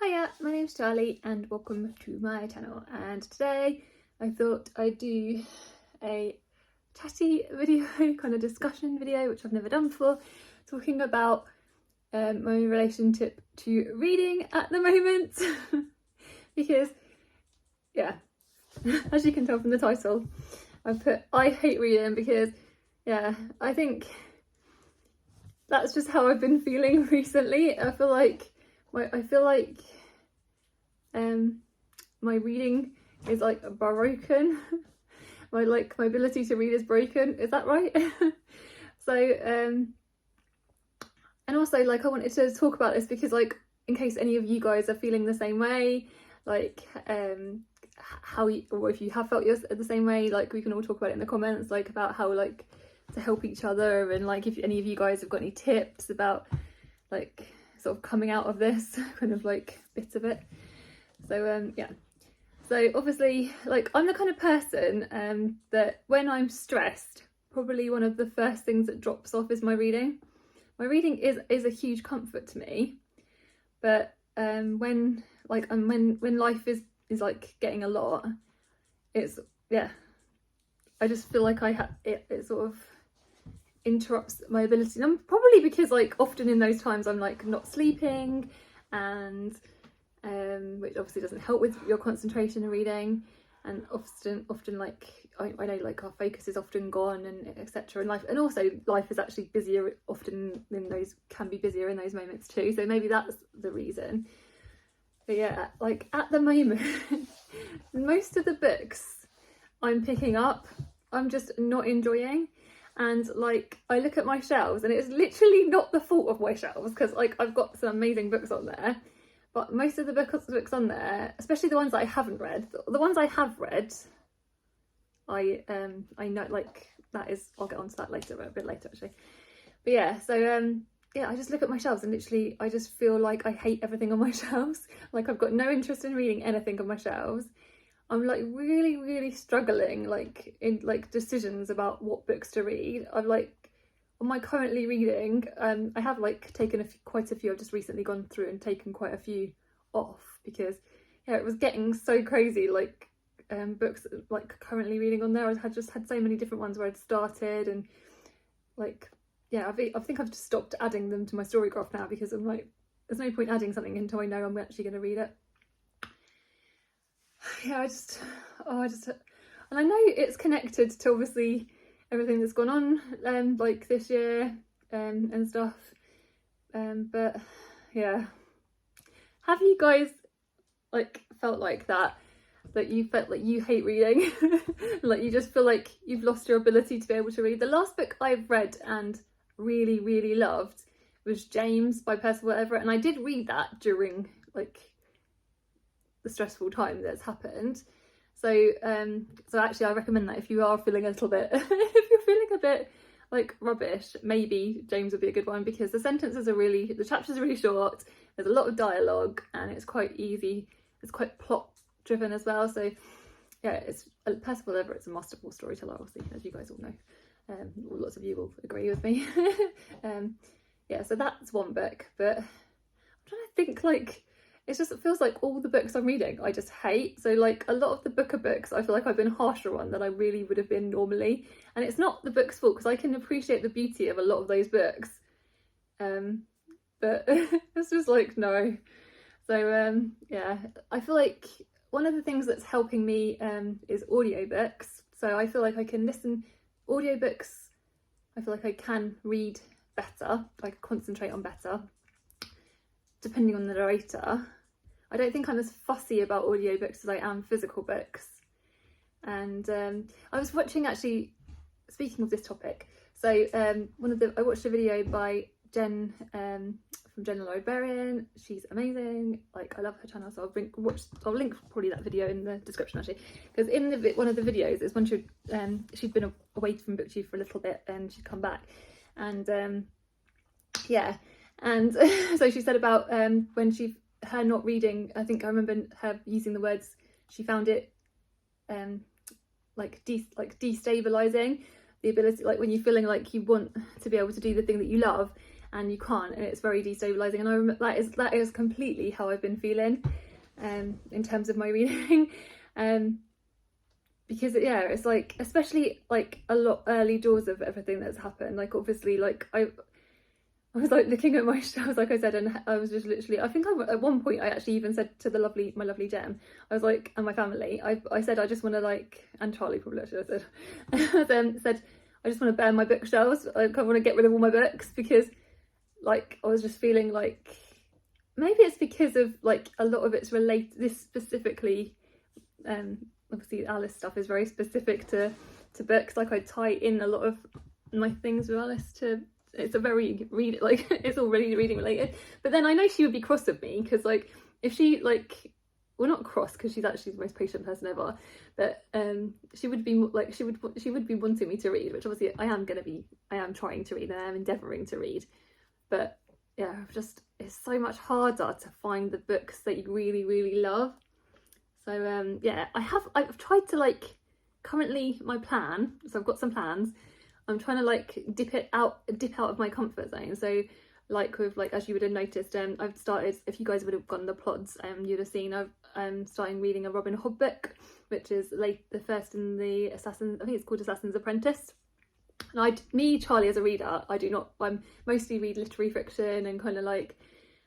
Hiya, my name's Charlie and welcome to my channel, and today I thought I'd do a chatty video, kind of discussion video, which I've never done before, talking about my relationship to reading at the moment because yeah, as you can tell from the title, I've put I hate reading because yeah, I think that's just how I've been feeling recently. I feel like my reading is like broken. my ability to read is broken. Is that right? So and also like I wanted to talk about this because like in case any of you guys are feeling the same way, like how you, or if you have felt the same way, like we can all talk about it in the comments, like about how like to help each other, and like if any of you guys have got any tips about like sort of coming out of this kind of like bit of it. So yeah, so obviously like I'm the kind of person that when I'm stressed, probably one of the first things that drops off is my reading. My reading is a huge comfort to me, but when life is like getting a lot, it's yeah, I just feel like it sort of interrupts my ability, and probably because like often in those times I'm like not sleeping, and which obviously doesn't help with your concentration and reading, and often like I know like our focus is often gone and etc. in life, and also life is actually busier often in those, can be busier in those moments too, so maybe that's the reason. But yeah, like at the moment most of the books I'm picking up I'm just not enjoying. And like I look at my shelves and it's literally not the fault of my shelves, because like I've got some amazing books on there, but most of the books on there, especially the ones that I haven't read, the ones I have read, I know like that is, I'll get onto that later, a bit later actually. But yeah, so yeah, I just look at my shelves and literally I just feel like I hate everything on my shelves. Like I've got no interest in reading anything on my shelves. I'm like really struggling like in like decisions about what books to read. I'm like on my currently reading, I have like taken quite a few. I've just recently gone through and taken quite a few off because yeah, it was getting so crazy, like books like currently reading on there. I had just had so many different ones where I'd started, and like yeah, I think I've just stopped adding them to my story graph now because I'm like there's no point adding something until I know I'm actually going to read it. Yeah, and I know it's connected to obviously everything that's gone on like this year and stuff, but yeah, have you guys like felt like that you felt like you hate reading? Like you just feel like you've lost your ability to be able to read? The last book I've read and really loved was James by Percival Everett, and I did read that during like the stressful time that's happened. So so actually I recommend that if you are feeling a little bit if you're feeling a bit like rubbish, maybe James would be a good one, because the chapters are really short, there's a lot of dialogue, and it's quite easy, it's quite plot driven as well. So yeah, it's Percival Everett's a masterful storyteller, obviously, as you guys all know. Lots of you will agree with me. Yeah, so that's one book, but I'm trying to think, like it feels like all the books I'm reading I just hate. So like a lot of the books I feel like I've been harsher on than I really would have been normally, and it's not the book's fault because I can appreciate the beauty of a lot of those books, but it's just like no. So yeah, I feel like one of the things that's helping me is audiobooks. So I feel like I can listen audiobooks, I feel like I can read better, I can concentrate on better depending on the narrator. I don't think I'm as fussy about audiobooks as I am physical books. And I was watching, actually, speaking of this topic, so I watched a video by Jen from Jen the Librarian. She's amazing, like I love her channel, so I'll link probably that video in the description actually, because in one of the videos is when she'd been away from BookTube for a little bit and she'd come back, and yeah, and so she said about when her not reading, I think I remember her using the words, she found it like destabilizing, the ability, like when you're feeling like you want to be able to do the thing that you love, and you can't, and it's very destabilizing. And I remember that is completely how I've been feeling in terms of my reading. Because yeah, it's like, especially like a lot early doors of everything that's happened, like obviously like I was like looking at my shelves, like I said, and I was just literally, I think at one point I actually even said to my lovely Jem, I was like, and my family, I said, I just want to like, and Charlie probably actually, I said, I just want to burn my bookshelves, I want to get rid of all my books, because like I was just feeling like, maybe it's because of like a lot of it's related, this specifically, obviously Alice stuff is very specific to books, like I tie in a lot of my things with Alice to, it's a very it's all really reading related. But then I know she would be cross with me, because like if she like, well, not cross because she's actually the most patient person ever, but she would be like, she would be wanting me to read, which obviously I am trying to read and I am endeavouring to read, but yeah, just it's so much harder to find the books that you really, really love. So yeah, I've tried to like, currently my plan, so I've got some plans, I'm trying to like dip out of my comfort zone. So like with like, as you would have noticed, I've started, if you guys would have gotten the plods, you'd have seen I'm starting reading a Robin Hood book, which is like the first in the I think it's called Assassin's Apprentice. And Charlie, as a reader, I'm mostly read literary fiction, and kind of like,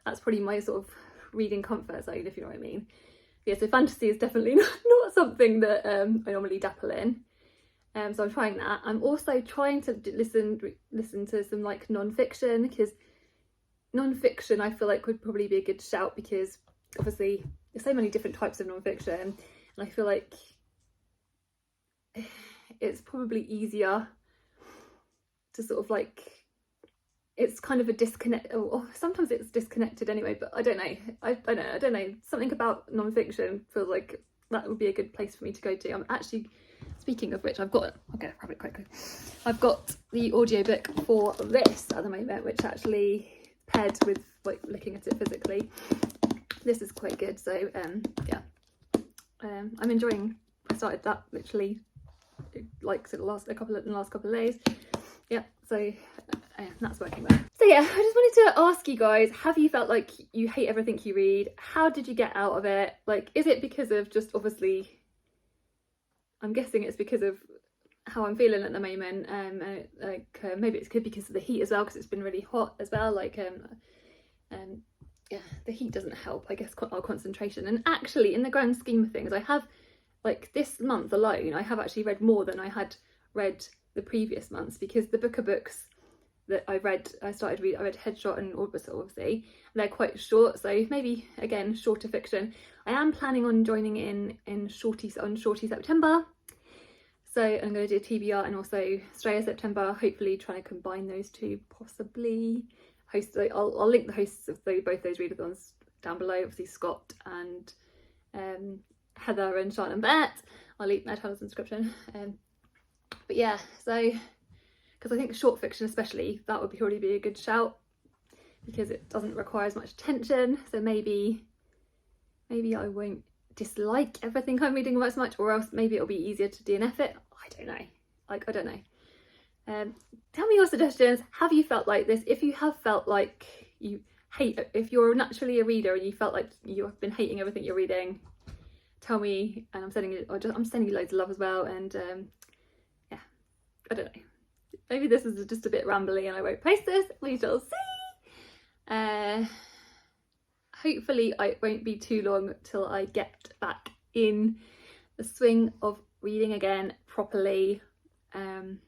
that's probably my sort of reading comfort zone, if you know what I mean. Yeah, so fantasy is definitely not something that I normally dabble in. So I'm trying that. I'm also trying to listen to some like non-fiction, because non-fiction I feel like would probably be a good shout, because obviously there's so many different types of non-fiction, and I feel like it's probably easier to sort of like, it's kind of a disconnect, or sometimes it's disconnected anyway, but I don't know, I don't know, something about non-fiction feels like that would be a good place for me to go to. I'm actually, speaking of which, I'll grab it quickly. I've got the audiobook for this at the moment, which actually paired with like looking at it physically, this is quite good. So yeah, I'm enjoying, I started that literally like the last couple of days. Yeah, so that's working well. So yeah, I just wanted to ask you guys, have you felt like you hate everything you read? How did you get out of it? Like, is it because of just, obviously, I'm guessing it's because of how I'm feeling at the moment, maybe it's good because of the heat as well, because it's been really hot as well, like yeah, the heat doesn't help, I guess, our concentration. And actually, in the grand scheme of things, I have, like this month alone, I have actually read more than I had read the previous months, because the book of books that I read Headshot and Orbital, obviously, and they're quite short, so maybe again shorter fiction. I am planning on joining in Shorty September, so I'm going to do TBR and also Straya September, hopefully trying to combine those two, possibly. I'll link the hosts of both those readathons down below, obviously Scott and Heather and Charlotte and Beth. I'll link their channels in the description. But yeah, so because I think short fiction especially, that would probably be a good shout, because it doesn't require as much attention, so maybe I won't dislike everything I'm reading as much, or else maybe it'll be easier to DNF it. I don't know, I don't know. Tell me your suggestions. Have you felt like this? If you have felt like you hate, if you're naturally a reader and you felt like you have been hating everything you're reading, tell me, and I'm sending you loads of love as well. And yeah, I don't know, maybe this is just a bit rambly and I won't post this, we shall see. Hopefully it won't be too long till I get back in the swing of reading again properly, and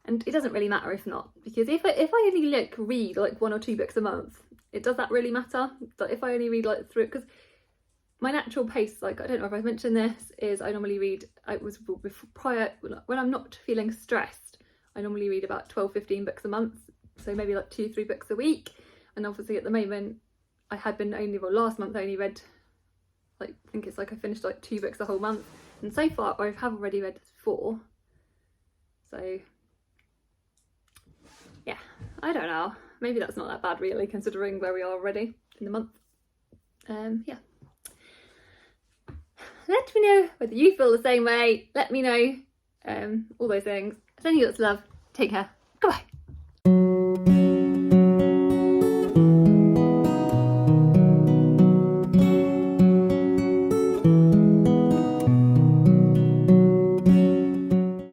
it doesn't really matter if not, because if I only read like 1 or 2 books a month, does that really matter? But if I only read like through, because my natural pace, like I don't know if I've mentioned this, is I normally read, prior, when I'm not feeling stressed, I normally read about 12-15 books a month, so maybe like 2-3 books a week. And obviously at the moment I had been last month I only read, like, I think it's like I finished like 2 books a whole month, and so far I have already read 4. So yeah, I don't know, maybe that's not that bad really, considering where we are already in the month. Yeah, let me know whether you feel the same way, let me know all those things. Sending you lots of love, take care, goodbye.